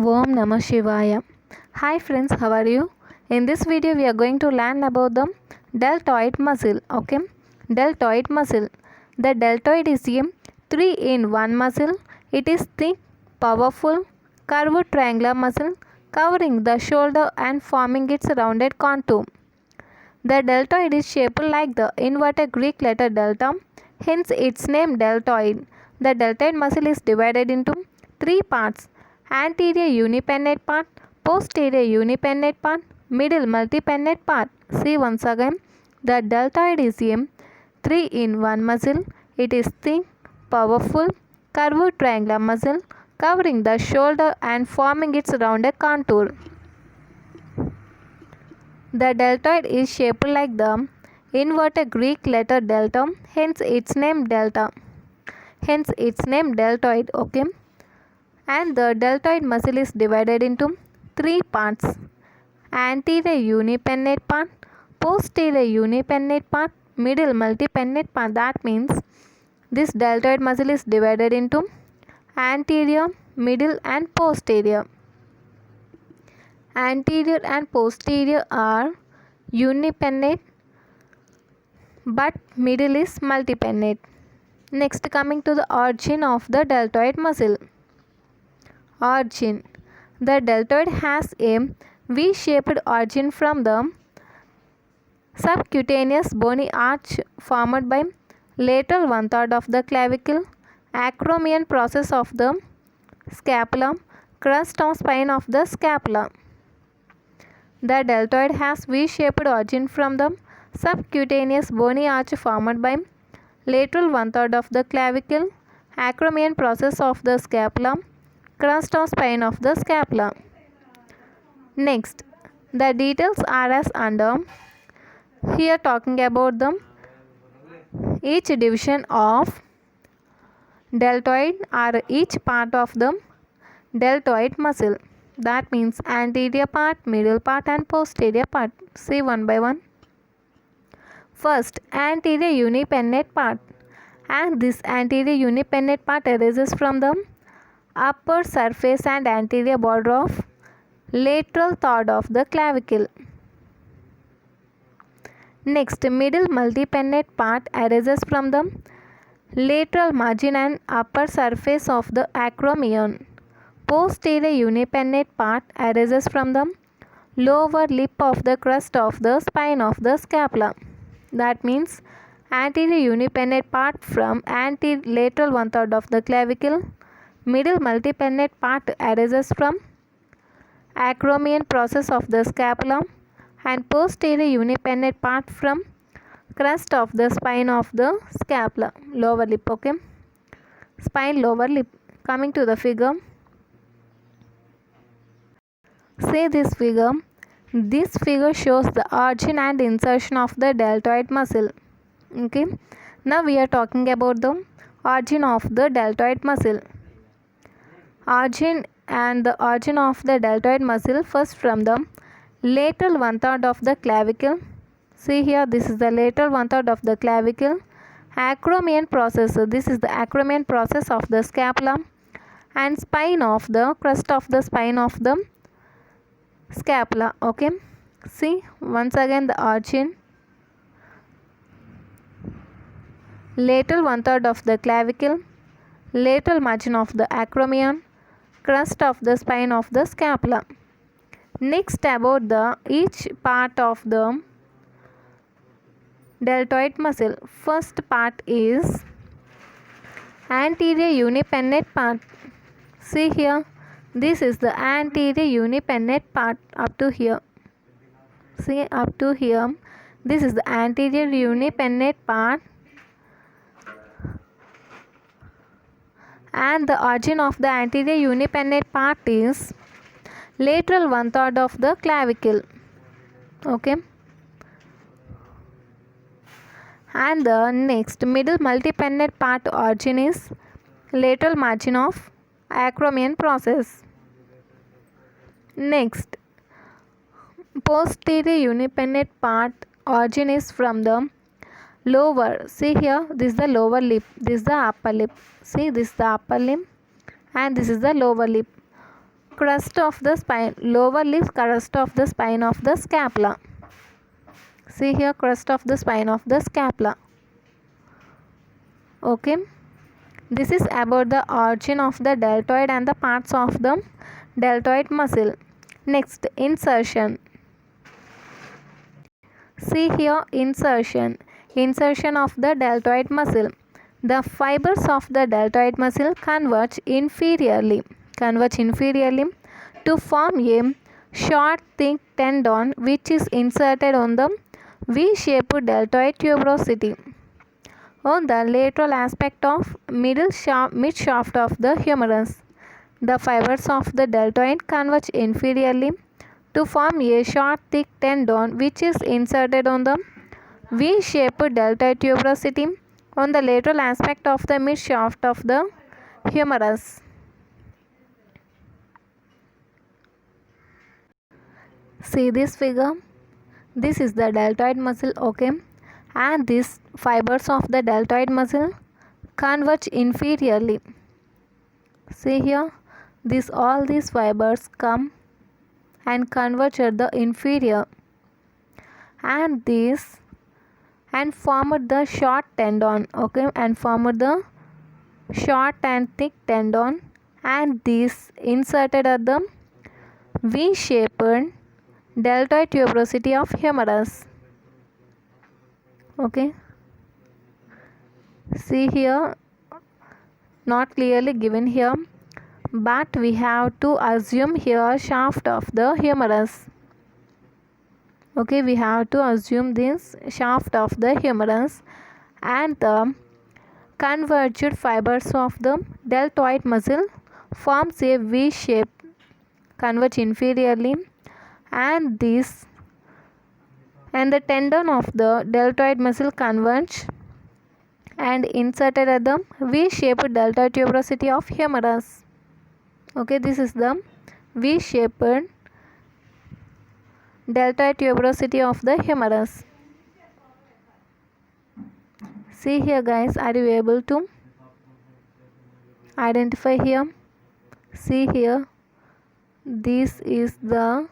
Om Namah Shivaya. Hi friends, how are you? In this video we are going to learn about the deltoid muscle. Okay, deltoid muscle. The deltoid is a 3-in-1 muscle. It is thick, powerful, curved triangular muscle covering the shoulder and forming its rounded contour. The deltoid is shaped like the inverted Greek letter delta, hence its name deltoid. The deltoid muscle is divided into three parts: anterior unipennate part, posterior unipennate part, middle multipennate part. See once again, the deltoid is a 3-in-1 muscle. It is thin, powerful, curved triangular muscle covering the shoulder and forming its rounded contour. The deltoid is shaped like the inverted Greek letter delta, hence its name delta. Hence its name deltoid. Okay. And the deltoid muscle is divided into three parts: anterior unipennate part, posterior unipennate part, middle multipennate part. That means this deltoid muscle is divided into anterior, middle and posterior. Anterior and posterior are unipennate, but middle is multipennate. Next, coming to the origin of the deltoid muscle. Origin. The deltoid has a V-shaped origin from the subcutaneous bony arch formed by lateral one-third of the clavicle, acromion process of the scapula, crest or spine of the scapula. The deltoid has V-shaped origin from the subcutaneous bony arch formed by lateral one-third of the clavicle, acromion process of the scapula, crest or spine of the scapula. Next, the details are as under. Here talking about the each division of deltoid or each part of the deltoid muscle. That means anterior part, middle part and posterior part. See one by one. First, anterior unipennate part. And this anterior unipennate part arises from the upper surface and anterior border of lateral third of the clavicle. Next, middle multipennate part arises from the lateral margin and upper surface of the acromion. Posterior unipennate part arises from the lower lip of the crest of the spine of the scapula. That means anterior unipennate part from lateral one-third of the clavicle. Middle multipennate part arises from acromion process of the scapula, and posterior unipennate part from crest of the spine of the scapula, lower lip. Okay, spine, lower lip. Coming to the figure. See this figure. This figure shows the origin and insertion of the deltoid muscle. Okay. Now we are talking about the origin of the deltoid muscle. Origin and the origin of the deltoid muscle, first from the lateral one-third of the clavicle. See here, this is the lateral one-third of the clavicle. Acromion process. This is the acromion process of the scapula and spine of the crest of the spine of the scapula. Okay, see once again the origin: lateral one-third of the clavicle, lateral margin of the acromion, crest of the spine of the scapula. Next, about the each part of the deltoid muscle. First part is anterior unipennate part. See here, this is the anterior unipennate part up to here. See, up to here, this is the anterior unipennate part, and the origin of the anterior unipennate part is lateral one-third of the clavicle. Okay, and the next middle multipennate part origin is lateral margin of acromion process. Next, posterior unipennate part origin is from the lower. See here, this is the lower lip, this is the upper lip. See, this is the upper lip and this is the lower lip. crust of the spine, lower lip crust of the spine of the scapula. See here, crust of the spine of the scapula. Okay, this is about the origin of the deltoid and the parts of the deltoid muscle. Next, insertion. See here, insertion of the deltoid muscle. The fibers of the deltoid muscle converge inferiorly to form a short thick tendon which is inserted on the V-shaped deltoid tuberosity on the lateral aspect of mid shaft of the humerus. The fibers of the deltoid converge inferiorly to form a short thick tendon which is inserted on the V-shaped deltoid tuberosity on the lateral aspect of the mid shaft of the humerus. See this figure, this is the deltoid muscle, okay, and these fibers of the deltoid muscle converge inferiorly. See here, all these fibers come and converge at the inferior and formed the short tendon, okay, and formed the short and thick tendon, and these inserted at the V-shaped deltoid tuberosity of humerus. Okay, see here, not clearly given here, but we have to assume here shaft of the humerus. Okay, we have to assume this shaft of the humerus, and the converged fibers of the deltoid muscle forms a V shape, converge inferiorly, and the tendon of the deltoid muscle converge and inserted at the V-shaped deltoid tuberosity of humerus. Okay, this is the V-shaped deltoid tuberosity of the humerus. See here guys, are you able to identify here? See here, this is the,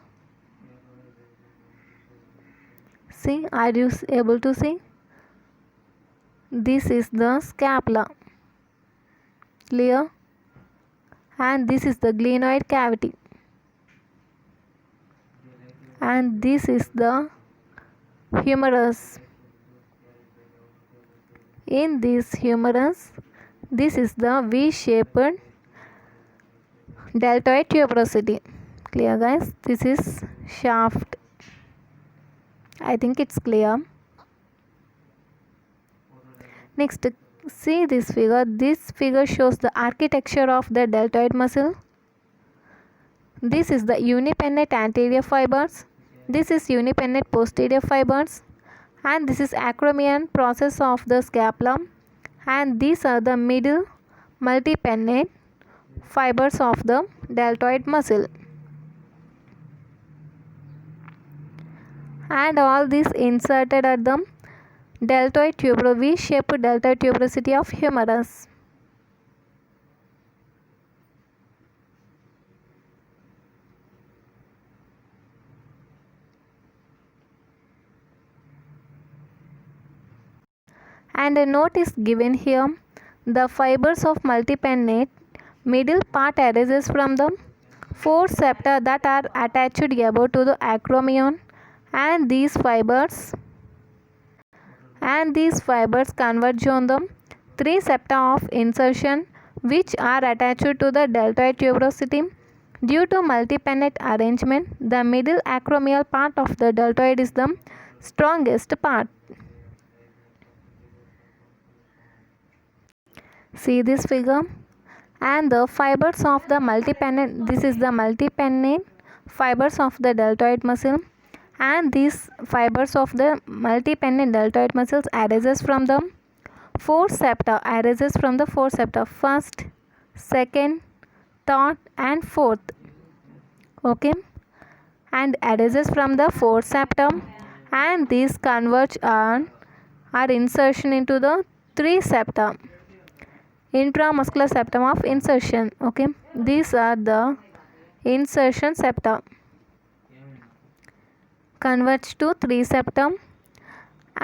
see, are you able to see? This is the scapula, clear, and this is the glenoid cavity, and this is the humerus. In this humerus, this is the V-shaped deltoid tuberosity. Clear guys, this is shaft. I think it's clear. Next, see this figure. This figure shows the architecture of the deltoid muscle. This is the unipennate anterior fibers. This is unipennate posterior fibers, and this is acromion process of the scapula, and these are the middle multipennate fibers of the deltoid muscle, and all these inserted at the deltoid V-shaped deltoid tuberosity of humerus. And a note is given here. The fibers of multipennate middle part arises from the four septa that are attached above to the acromion, and these fibers converge on the three septa of insertion which are attached to the deltoid tuberosity. Due to multipennate arrangement, the middle acromial part of the deltoid is the strongest part. See this figure, and the fibers of the multipennate, this is the multipennate fibers of the deltoid muscle, and these fibers of the multipennate deltoid muscles arises from the four septa, first, second, third and fourth. Okay, and arises from the four septa, and these converge on are insertion into the three septa, intramuscular septum of insertion. Okay, these are the insertion septa converge to 3 septum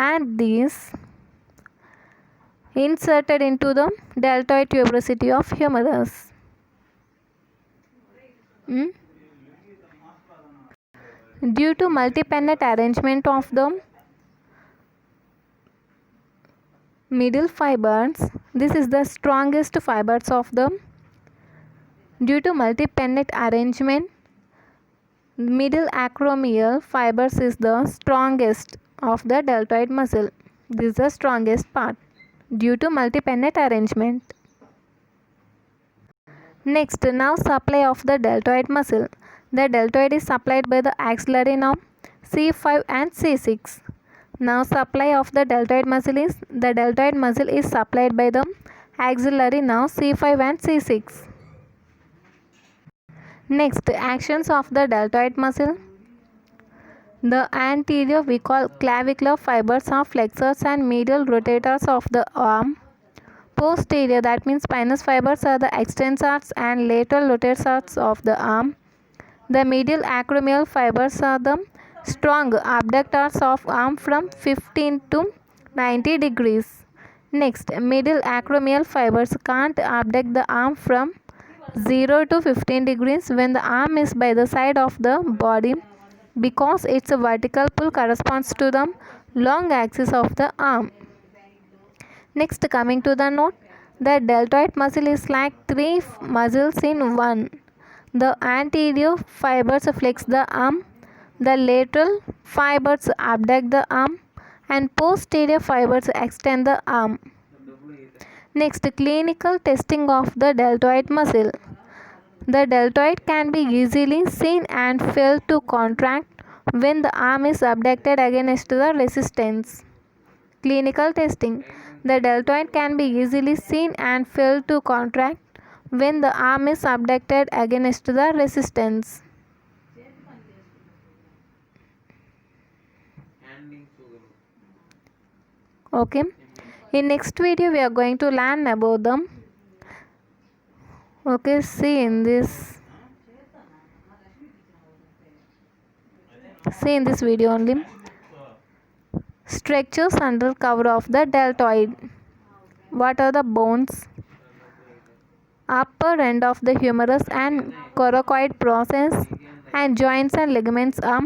and these inserted into the deltoid tuberosity of humerus. Due to multipennate arrangement of the middle fibers, this is the strongest fibers of the due to multipennate arrangement, middle acromial fibers is the strongest of the deltoid muscle. This is the strongest part due to multipennate arrangement. Next, now supply of the deltoid muscle. The deltoid is supplied by the axillary nerve C5 and C6. Now supply of the deltoid muscle is supplied by the axillary nerve C5 and C6. Next, actions of the deltoid muscle. The anterior we call clavicular fibers are flexors and medial rotators of the arm. Posterior, that means spinous fibers, are the extensors and lateral rotators of the arm. The medial acromial fibers are the strong abductors of arm from 15 to 90 degrees. Next, middle acromial fibers can't abduct the arm from 0 to 15 degrees when the arm is by the side of the body because its vertical pull corresponds to the long axis of the arm. Next, coming to the note, the deltoid muscle is like three muscles in one. The anterior fibers flex the arm, the lateral fibers abduct the arm, and posterior fibers extend the arm. Next, clinical testing of the deltoid muscle. The deltoid can be easily seen and felt to contract when the arm is abducted against the resistance. Clinical testing. The deltoid can be easily seen and felt to contract when the arm is abducted against the resistance. Okay. In next video we are going to learn about them. Okay, see in this video only. Structures under cover of the deltoid. What are the bones? Upper end of the humerus and coracoid process and joints and ligaments are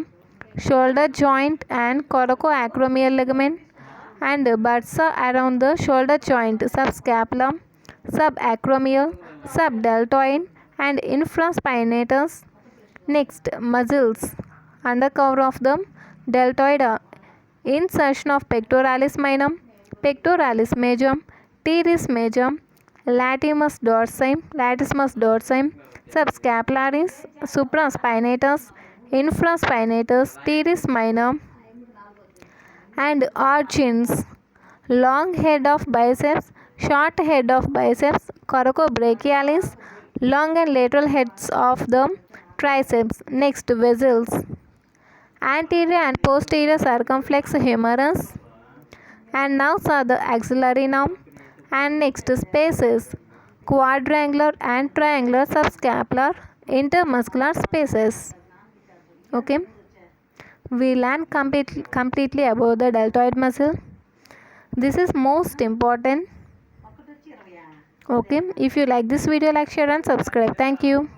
shoulder joint and coracoacromial ligament and bursa around the shoulder joint, subscapular, subacromial, subdeltoid and infraspinatus. Next, muscles under cover of the deltoid are insertion of pectoralis minor, pectoralis major, teres major, latissimus dorsi, subscapularis, supraspinatus, infraspinatus, teres minor, and archins. Long head of biceps, short head of biceps, coracobrachialis, long and lateral heads of the triceps. Next, vessels. Anterior and posterior circumflex humerus and nerves are the axillary nerve. And next, spaces. Quadrangular and triangular subscapular intermuscular spaces. Okay. We learn completely about the deltoid muscle. This is most important. Okay. If you like this video, like, share and subscribe. Thank you.